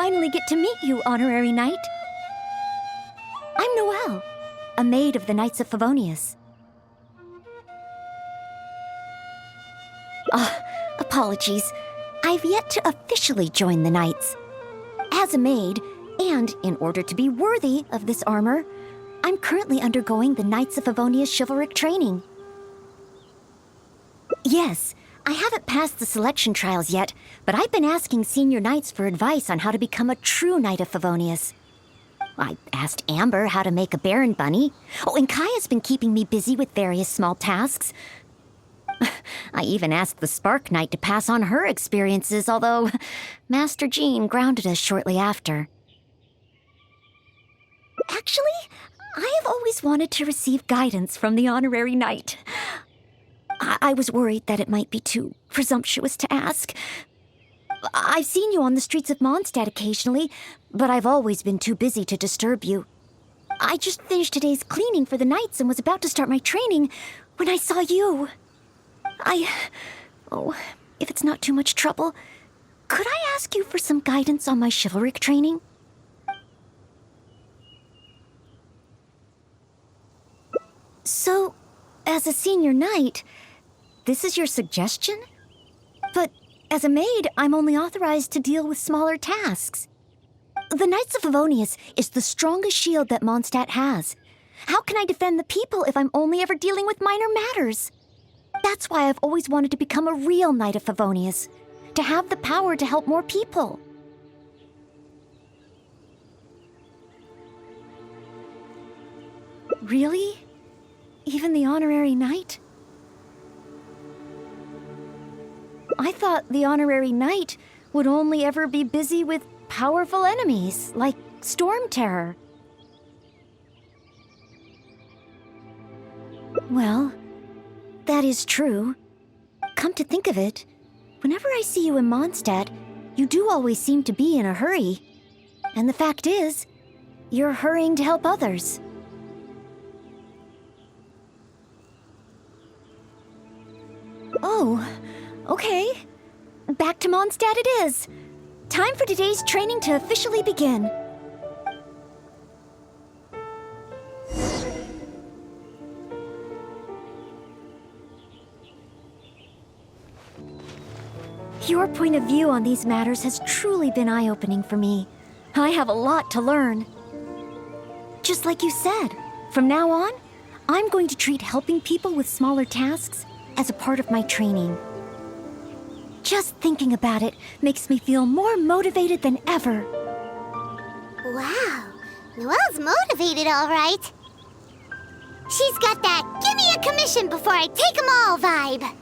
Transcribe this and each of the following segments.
finally get to meet you, honorary knight. I'm Ноэлль, a maid of the Knights of Fawonius. Apologies. I've yet to officially join the Knights. As a maid, and in order to be worthy of this armor, I'm currently undergoing the Knights of Fawonius chivalric training. Yes, I haven't passed the selection trials yet, but I've been asking senior knights for advice on how to become a true Knight of Fawonius. I asked Amber how to make a Baron bunny. Oh, and Kaya's been keeping me busy with various small tasks. I even asked the Spark Knight to pass on her experiences, although Master Jean grounded us shortly after. Actually, I have always wanted to receive guidance from the honorary knight. I was worried that it might be too presumptuous to ask. I've seen you on the streets of Mondstadt occasionally, but I've always been too busy to disturb you. I just finished today's cleaning for the Knights and was about to start my training when I saw you. Oh, if it's not too much trouble, could I ask you for some guidance on my chivalric training? So, as a senior knight, this is your suggestion? But as a maid, I'm only authorized to deal with smaller tasks. The Knights of Fawonius is the strongest shield that Mondstadt has. How can I defend the people if I'm only ever dealing with minor matters? That's why I've always wanted to become a real Knight of Fawonius, to have the power to help more people. Really? Even the honorary knight? I thought the honorary knight would only ever be busy with powerful enemies, like Storm Terror. Well, that is true. Come to think of it, whenever I see you in Mondstadt, you do always seem to be in a hurry. And the fact is, you're hurrying to help others. Oh, okay. Back to Mondstadt it is. Time for today's training to officially begin. Your point of view on these matters has truly been eye-opening for me. I have a lot to learn. Just like you said, from now on, I'm going to treat helping people with smaller tasks as a part of my training. Just thinking about it makes me feel more motivated than ever. Wow, Noelle's motivated, all right. She's got that "give me a commission before I take 'em all" vibe.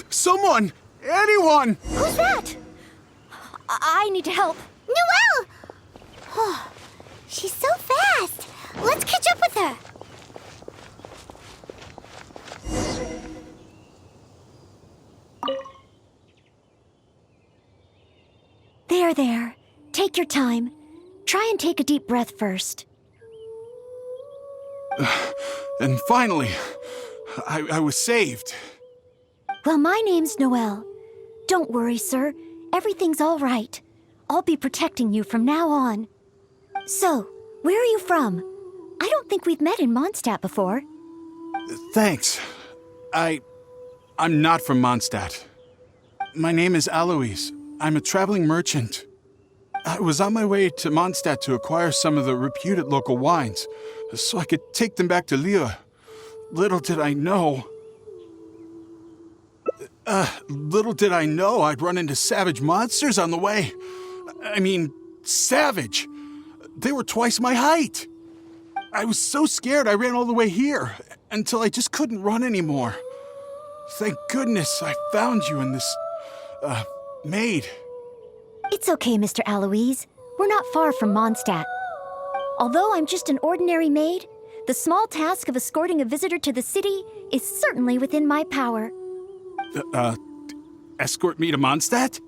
Someone! Anyone! Who's that? I need to help. Noelle's! Oh, she's so fast. Let's catch up with her. There. Take your time. Try and take a deep breath first. And finally, I was saved. Well, my name's Ноэлль. Don't worry, sir. Everything's all right. I'll be protecting you from now on. So, where are you from? I don't think we've met in Mondstadt before. Thanks. I'm not from Mondstadt. My name is Alois. I'm a traveling merchant. I was on my way to Mondstadt to acquire some of the reputed local wines, so I could take them back to Lille. Little did I know... Little did I know I'd run into savage monsters on the way. I mean, savage. They were twice my height. I was so scared I ran all the way here, until I just couldn't run anymore. Thank goodness I found you in this, maid. It's okay, Mr. Aloise. We're not far from Mondstadt. Although I'm just an ordinary maid, the small task of escorting a visitor to the city is certainly within my power. Escort me to Mondstadt?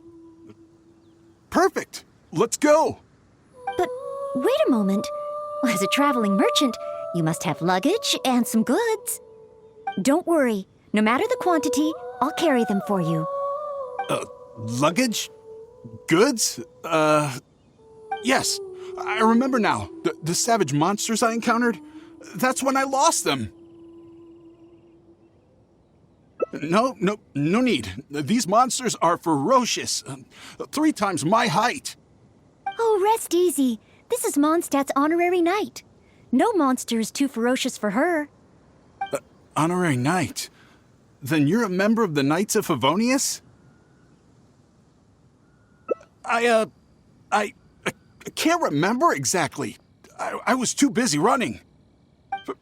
Perfect. Let's go. But wait a moment. As a traveling merchant, you must have luggage and some goods. Don't worry. No matter the quantity, I'll carry them for you. Luggage? Goods? Yes. I remember now. The savage monsters I encountered? That's when I lost them. No need. These monsters are ferocious. 3 times my height. Oh, rest easy. This is Mondstadt's honorary knight. No monster is too ferocious for her. Honorary knight? Then you're a member of the Knights of Favonius? I can't remember exactly. I was too busy running.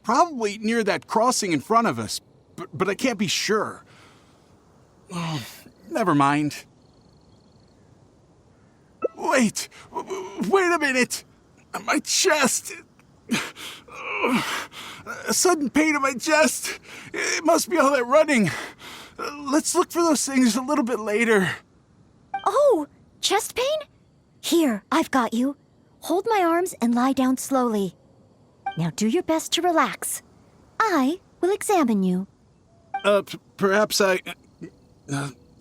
Probably near that crossing in front of us, but I can't be sure. Oh, never mind. Wait a minute. My chest. A sudden pain in my chest. It must be all that running. Let's look for those things a little bit later. Oh, chest pain? Here, I've got you. Hold my arms and lie down slowly. Now do your best to relax. I will examine you. Perhaps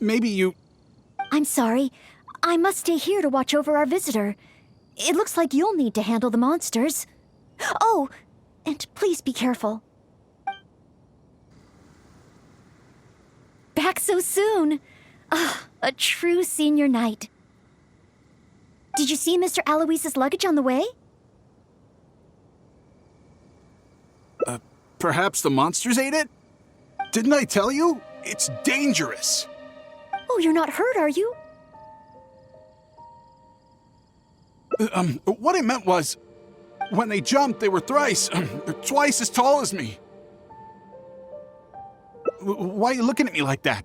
maybe you... I'm sorry. I must stay here to watch over our visitor. It looks like you'll need to handle the monsters. Oh, and please be careful. Back so soon. Ah, a true senior knight. Did you see Mr. Aloise's luggage on the way? Perhaps the monsters ate it? Didn't I tell you? It's dangerous. Oh, you're not hurt, are you? What I meant was, when they jumped, they were twice as tall as me. Why are you looking at me like that?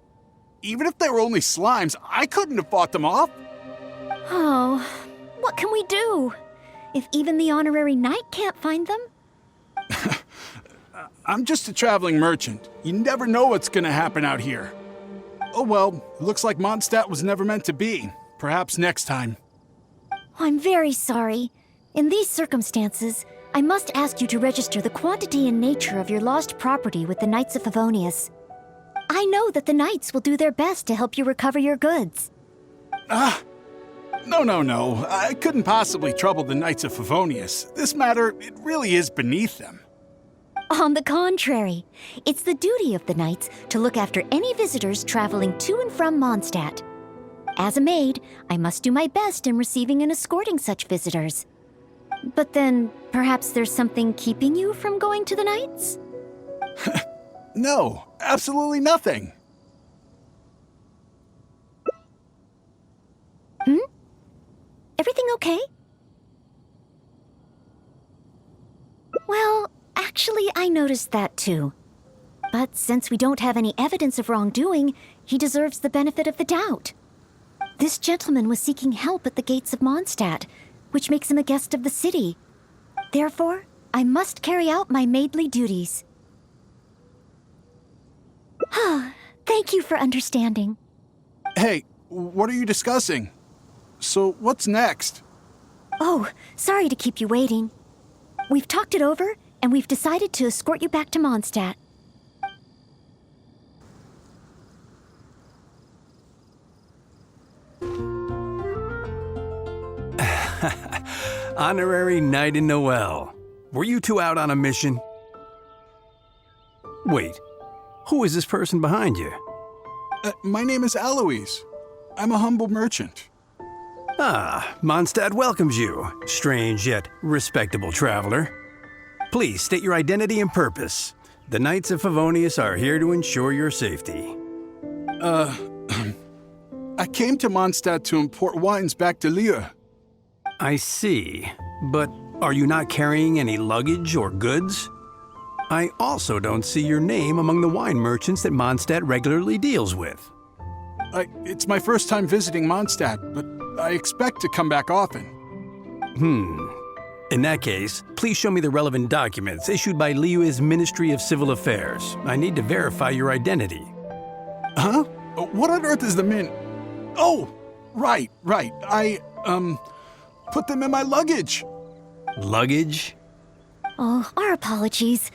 Even if they were only slimes, I couldn't have fought them off. Oh, what can we do? If even the honorary knight can't find them? I'm just a traveling merchant. You never know what's gonna happen out here. Oh well, looks like Mondstadt was never meant to be. Perhaps next time. I'm very sorry. In these circumstances, I must ask you to register the quantity and nature of your lost property with the Knights of Favonius. I know that the Knights will do their best to help you recover your goods. No. I couldn't possibly trouble the Knights of Favonius. This matter, it really is beneath them. On the contrary, it's the duty of the Knights to look after any visitors traveling to and from Mondstadt. As a maid, I must do my best in receiving and escorting such visitors. But then, perhaps there's something keeping you from going to the Knights? No, absolutely nothing. Everything okay? Well, actually, I noticed that too. But since we don't have any evidence of wrongdoing, he deserves the benefit of the doubt. This gentleman was seeking help at the gates of Mondstadt, which makes him a guest of the city. Therefore, I must carry out my maidly duties. Thank you for understanding. Hey, what are you discussing? So, what's next? Oh, sorry to keep you waiting. We've talked it over, and we've decided to escort you back to Mondstadt. Honorary Knight in Noël. Were you two out on a mission? Wait, who is this person behind you? My name is Alois. I'm a humble merchant. Ah, Mondstadt welcomes you, strange yet respectable traveler. Please state your identity and purpose. The Knights of Favonius are here to ensure your safety. I came to Mondstadt to import wines back to Lieu. I see. But are you not carrying any luggage or goods? I also don't see your name among the wine merchants that Mondstadt regularly deals with. It's my first time visiting Mondstadt, but I expect to come back often. In that case, please show me the relevant documents issued by Liu's Ministry of Civil Affairs. I need to verify your identity. Huh? What on earth is the min... Oh! Right. I put them in my luggage. Luggage? Oh, our apologies.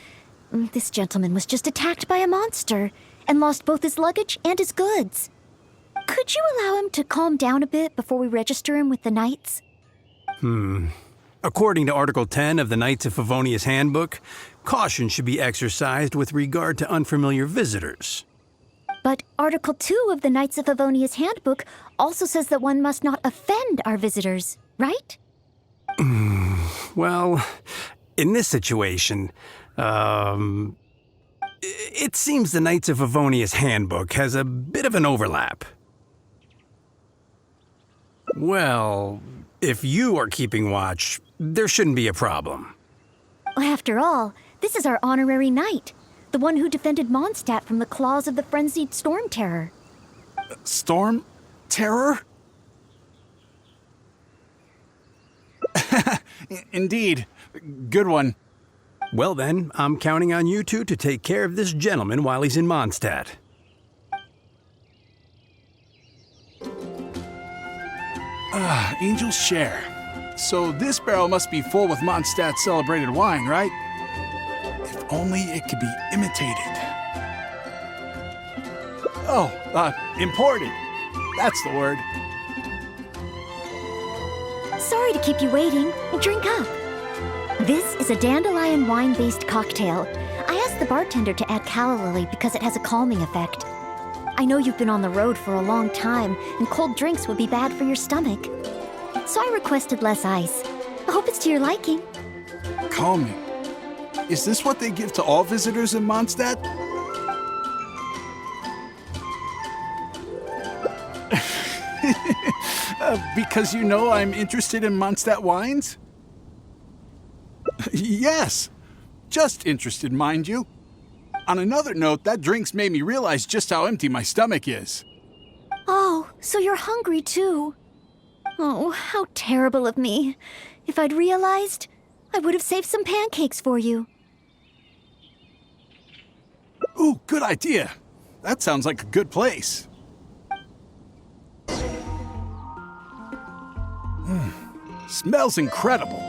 This gentleman was just attacked by a monster and lost both his luggage and his goods. Could you allow him to calm down a bit before we register him with the Knights? According to Article 10 of the Knights of Favonius Handbook, caution should be exercised with regard to unfamiliar visitors. But Article 2 of the Knights of Favonius Handbook also says that one must not offend our visitors, right? Well, in this situation, it seems the Knights of Favonius Handbook has a bit of an overlap. Well, if you are keeping watch, there shouldn't be a problem. After all, this is our honorary knight, the one who defended Mondstadt from the claws of the frenzied Storm Terror. Storm? Terror? Indeed. Good one. Well then, I'm counting on you two to take care of this gentleman while he's in Mondstadt. Angel's share. So this barrel must be full with Mondstadt's celebrated wine, right? If only it could be imitated. Oh, imported. That's the word. Sorry to keep you waiting. Drink up. This is a dandelion wine-based cocktail. I asked the bartender to add calla lily because it has a calming effect. I know you've been on the road for a long time, and cold drinks would be bad for your stomach. So I requested less ice. I hope it's to your liking. Calming. Is this what they give to all visitors in Mondstadt? Because you know I'm interested in Mondstadt wines? Yes. Just interested, mind you. On another note, that drink's made me realize just how empty my stomach is. Oh, so you're hungry too. Oh, how terrible of me. If I'd realized, I would have saved some pancakes for you. Ooh, good idea. That sounds like a good place. Smells incredible.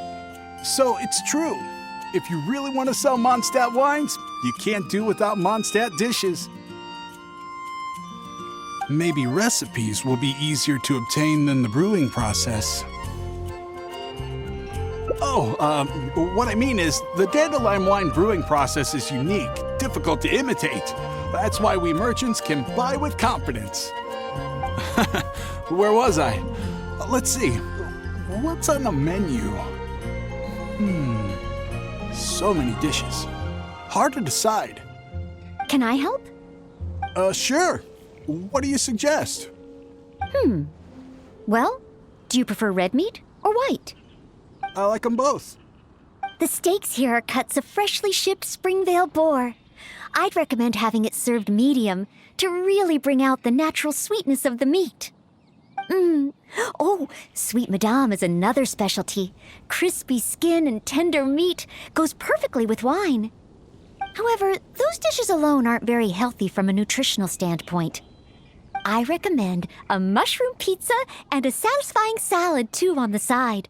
So it's true. If you really want to sell Mondstadt wines, you can't do without Mondstadt dishes. Maybe recipes will be easier to obtain than the brewing process. What I mean is, the dandelion wine brewing process is unique, difficult to imitate. That's why we merchants can buy with confidence. Where was I? Let's see. What's on the menu? So many dishes. Hard to decide. Can I help? Sure. What do you suggest? Well, do you prefer red meat or white? I like them both. The steaks here are cuts of freshly shipped Springvale boar. I'd recommend having it served medium to really bring out the natural sweetness of the meat. Oh, Sweet Madame is another specialty. Crispy skin and tender meat goes perfectly with wine. However, those dishes alone aren't very healthy from a nutritional standpoint. I recommend a mushroom pizza and a satisfying salad too on the side.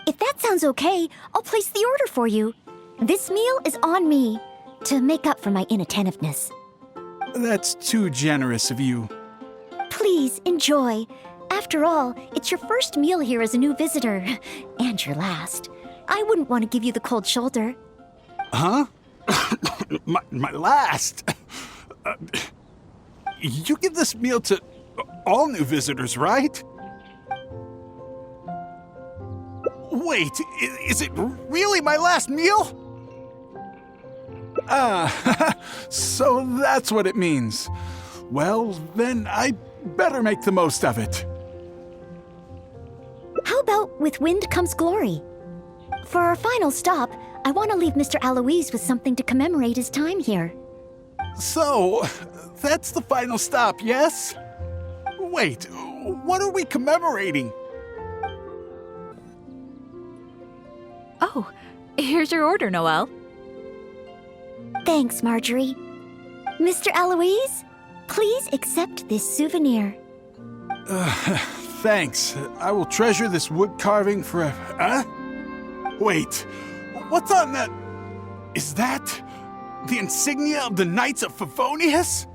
If that sounds okay, I'll place the order for you. This meal is on me to make up for my inattentiveness. That's too generous of you. Please enjoy. After all, it's your first meal here as a new visitor, and your last. I wouldn't want to give you the cold shoulder. Huh? my last? You give this meal to all new visitors, right? Wait, is it really my last meal? So that's what it means. Well, then I better make the most of it. How about with wind comes glory? For our final stop, I want to leave Mr. Alois with something to commemorate his time here. So, that's the final stop, yes? Wait, what are we commemorating? Oh, here's your order, Noelle. Thanks, Marjorie. Mr. Alois, please accept this souvenir. Thanks. I will treasure this wood carving forever. Huh? Wait, what's on that? Is that the insignia of the Knights of Favonius?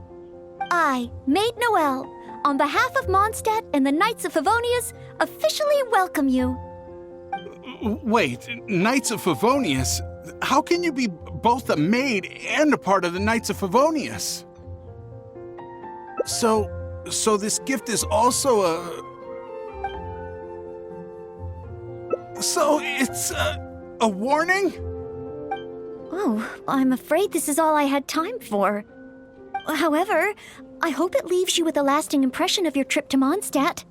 I, Maid Noelle, on behalf of Mondstadt and the Knights of Favonius, officially welcome you. Wait, Knights of Favonius? How can you be both a maid and a part of the Knights of Favonius? So this gift is also a... So it's a warning? Oh, I'm afraid this is all I had time for. However, I hope it leaves you with a lasting impression of your trip to Mondstadt.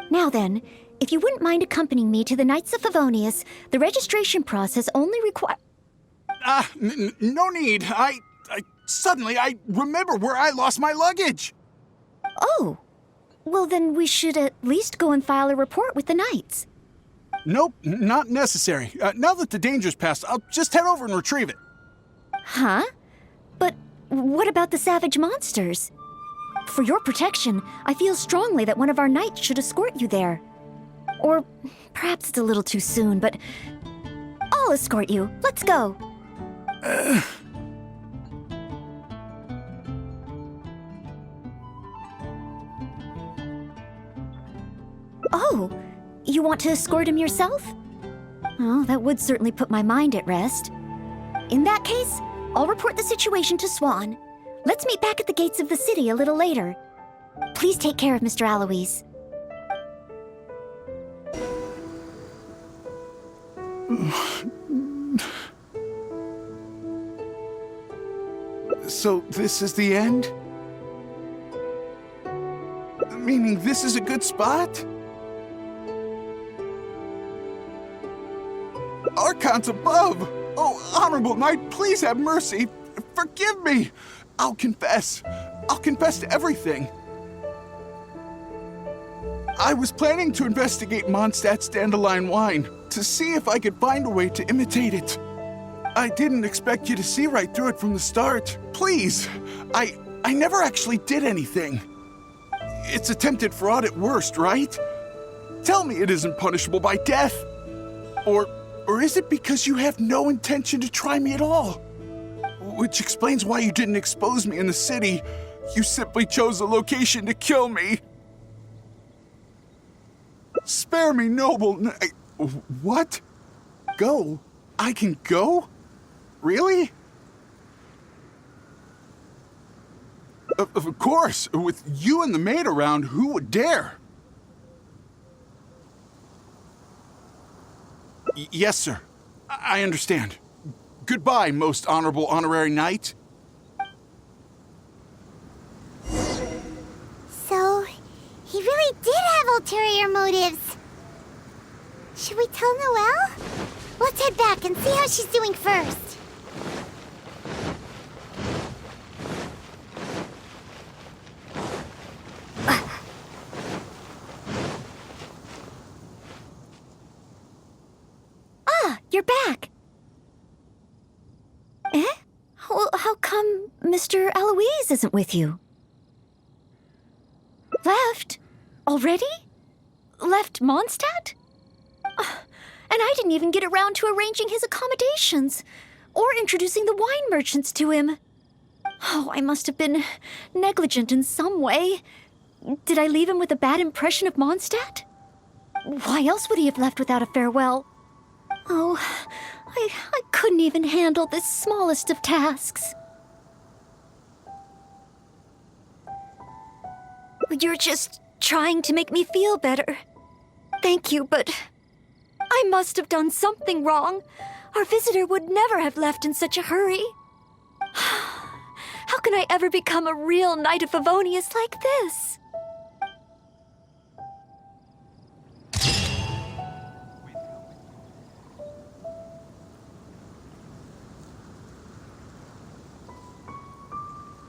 Now then, if you wouldn't mind accompanying me to the Knights of Favonius, the registration process only requires... No need. I suddenly remember where I lost my luggage. Oh, well then we should at least go and file a report with the Knights. Nope, not necessary. Now that the danger's passed, I'll just head over and retrieve it. Huh? But what about the savage monsters? For your protection, I feel strongly that one of our knights should escort you there. Or perhaps it's a little too soon, but I'll escort you. Let's go. Oh, you want to escort him yourself? Oh, that would certainly put my mind at rest. In that case, I'll report the situation to Swan. Let's meet back at the gates of the city a little later. Please take care of Mr. Alois. So this is the end? Meaning this is a good spot? Archons above! Oh, Honorable Knight, please have mercy! Forgive me! I'll confess. I'll confess to everything. I was planning to investigate Mondstadt's dandelion wine to see if I could find a way to imitate it. I didn't expect you to see right through it from the start. Please, I never actually did anything. It's attempted fraud at worst, right? Tell me it isn't punishable by death. Or is it because you have no intention to try me at all? Which explains why you didn't expose me in the city. You simply chose a location to kill me. Spare me, noble What? Go? I can go? Really? Of course. With you and the maid around, who would dare? Yes, sir. I understand. Goodbye, most honorable honorary knight. So, he really did have ulterior motives. Should we tell Noelle? Let's head back and see how she's doing first. You're back. Eh? Well, how come Mr. Alois isn't with you? Left? Already? Left Mondstadt? And I didn't even get around to arranging his accommodations or introducing the wine merchants to him. Oh, I must have been negligent in some way. Did I leave him with a bad impression of Mondstadt? Why else would he have left without a farewell? Oh, I couldn't even handle this smallest of tasks. You're just trying to make me feel better. Thank you, but I must have done something wrong. Our visitor would never have left in such a hurry. How can I ever become a real Knight of Favonius like this?